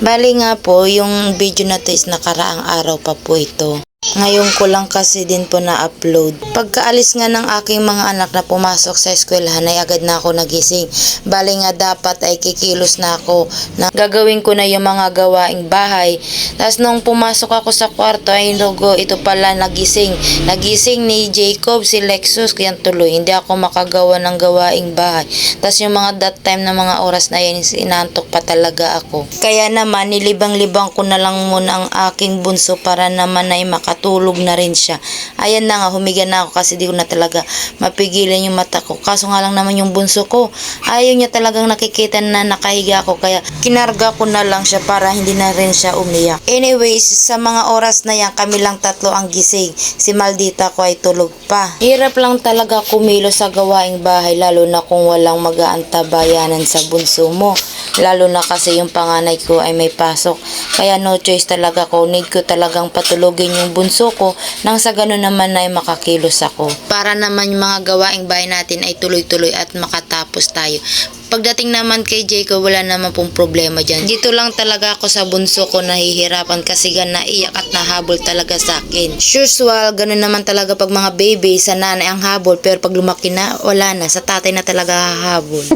Bali nga po, yung video na to is nakaraang araw pa po ito. Ngayon ko lang kasi din po na-upload. Pagkaalis nga ng aking mga anak na pumasok sa eskwelahan ay agad na ako nagising. Bali nga dapat ay kikilos na ako na gagawin ko na yung mga gawaing bahay. Tapos nung pumasok ako sa kwarto ay lugo, ito pala nagising. Nagising ni Jacob si Lexus kaya tuloy hindi ako makagawa ng gawaing bahay. Tapos yung mga that time na mga oras na yan inantok pa talaga ako. Kaya naman nilibang-libang ko na lang muna ang aking bunso para naman ay makatulog na rin siya. Ayan na nga, humiga na ako kasi di ko na talaga mapigilan yung mata ko. Kaso nga lang naman yung bunso ko, ayaw niya talagang nakikita na nakahiga ako. Kaya kinarga ko na lang siya para hindi na rin siya umiyak. Anyways, sa mga oras na yan, kami lang tatlo ang gising. Si Maldita ko ay tulog pa. Hirap lang talaga kumilos sa gawaing bahay, lalo na kung walang mag-aantabayanan sa bunso mo. Lalo na kasi yung panganay ko ay may pasok. Kaya no choice talaga ko. Need ko talagang patulogin yung bunso ko nang sa ganun naman ay makakilos ako. Para naman yung mga gawaing bahay natin ay tuloy-tuloy at makatapos tayo. Pagdating naman kay Jacob, wala naman pong problema dyan. Dito lang talaga ako sa bunso ko nahihirapan kasi naiyak at nahabol talaga sa akin. Usual, ganun naman talaga pag mga baby, sa nanay ang habol. Pero pag lumaki na, wala na. Sa tatay na talaga hahabol.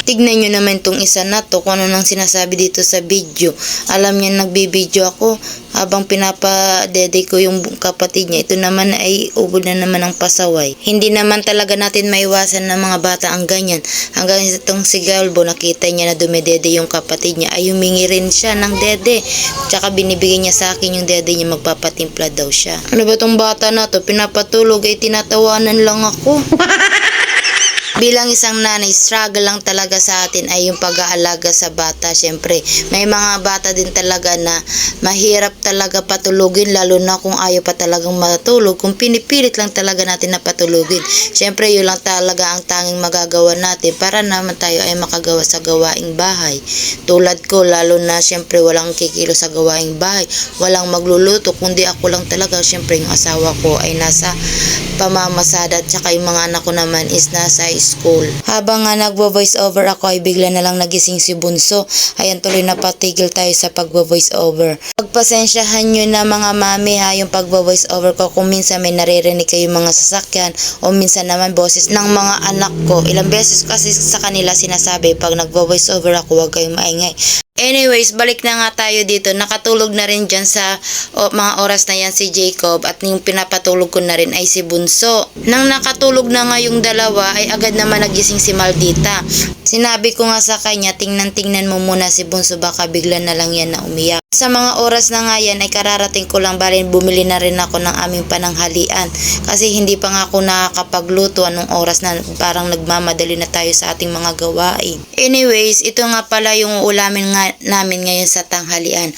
Tignan nyo naman tong isa na to kung ano nang sinasabi dito sa video. Alam niya nagbibideo ako habang pinapadede ko yung kapatid niya. Ito naman ay ubod na naman ng pasaway. Hindi naman talaga natin maiwasan ng mga bata ang ganyan. Hanggang itong si Galbo nakita niya na dumedede yung kapatid niya ay humingi rin siya ng dede. Tsaka binibigay niya sa akin yung dede niya, magpapatimpla daw siya. Ano ba tong bata na to? Pinapatulog ay tinatawanan lang ako. Bilang isang nanay, struggle lang talaga sa atin ay yung pag-aalaga sa bata. Siyempre, may mga bata din talaga na mahirap talaga patulugin, lalo na kung ayaw pa talagang matulog. Kung pinipilit lang talaga natin na patulugin. Siyempre, yun lang talaga ang tanging magagawa natin para naman tayo ay makagawa sa gawaing bahay. Tulad ko, lalo na siyempre walang kikilo sa gawaing bahay. Walang magluluto, kundi ako lang talaga. Siyempre, yung asawa ko ay nasa pamamasada at saka yung mga anak ko naman is nasa school. Habang nga nagvo-voice over ako ay bigla na lang nagising si Bunso. Ayan, tuloy na patigil tayo sa pagvo-voice over. Pagpasensyahan nyo na mga mami ha, yung pagvo-voice over ko kung minsan may naririnig kayo mga sasakyan o minsan naman boses ng mga anak ko. Ilang beses kasi sa kanila sinasabi pag nagvo-voice over ako huwag kayong maingay. Anyways, balik na nga tayo dito. Nakatulog na rin dyan sa mga oras na yan si Jacob at yung pinapatulog ko na rin ay si Bunso. Nang nakatulog na nga yung dalawa ay agad naman nagising si Maldita. Sinabi ko nga sa kanya, tingnan mo muna si Bunso, baka bigla na lang yan na umiyak. Sa mga oras na nga yan ay kararating ko lang, bali bumili na rin ako ng aming pananghalian kasi hindi pa nga ako nakakapagluto anong oras na parang nagmamadali na tayo sa ating mga gawain. Anyways, ito nga pala yung ulamin nga namin ngayon sa tanghalian.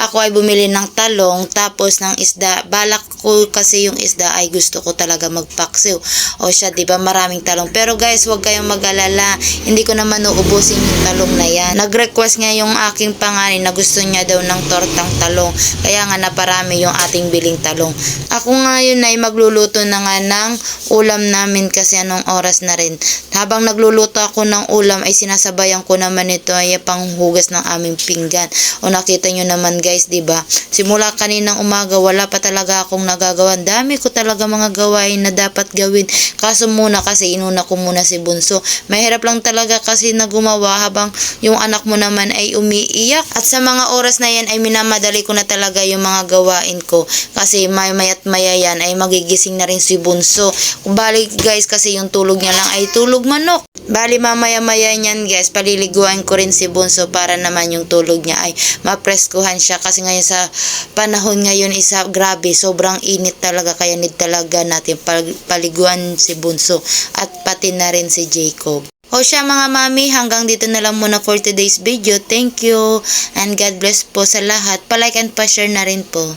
Ako ay bumili ng talong tapos ng isda. Balak ko kasi yung isda ay gusto ko talaga magpaksiw. O siya, diba maraming talong. Pero guys, huwag kayong mag-alala. Hindi ko naman uubusin yung talong na yan. Nag-request nga yung aking panganay na gusto niya daw ng tortang talong. Kaya nga naparami yung ating biling talong. Ako ngayon ay magluluto na nga ng ulam namin kasi anong oras na rin. Habang nagluluto ako ng ulam ay sinasabayan ko naman ito ay panghugas ng aming pinggan. O nakita nyo naman guys, diba? Simula kaninang umaga wala pa talaga akong nagagawa. Dami ko talaga mga gawain na dapat gawin. Kaso muna kasi inuna ko muna si Bunso. Mahirap lang talaga kasi na gumawa habang yung anak mo naman ay umiiyak. At sa mga oras na yan ay minamadali ko na talaga yung mga gawain ko. Kasi maya't maya yan ay magigising na rin si Bunso. Bali guys kasi yung tulog niya lang ay tulog manok. Bali mamaya-maya niyan guys, paliliguan ko rin si Bunso para naman yung tulog niya ay mapreskuhan siya kasi ngayon sa panahon ngayon isa grabe, sobrang init talaga kaya need talaga natin paliguan si Bunso at pati na rin si Jacob. O siya mga mami, hanggang dito na lang muna for today's video. Thank you and God bless po sa lahat. Pa-like and pa-share na rin po.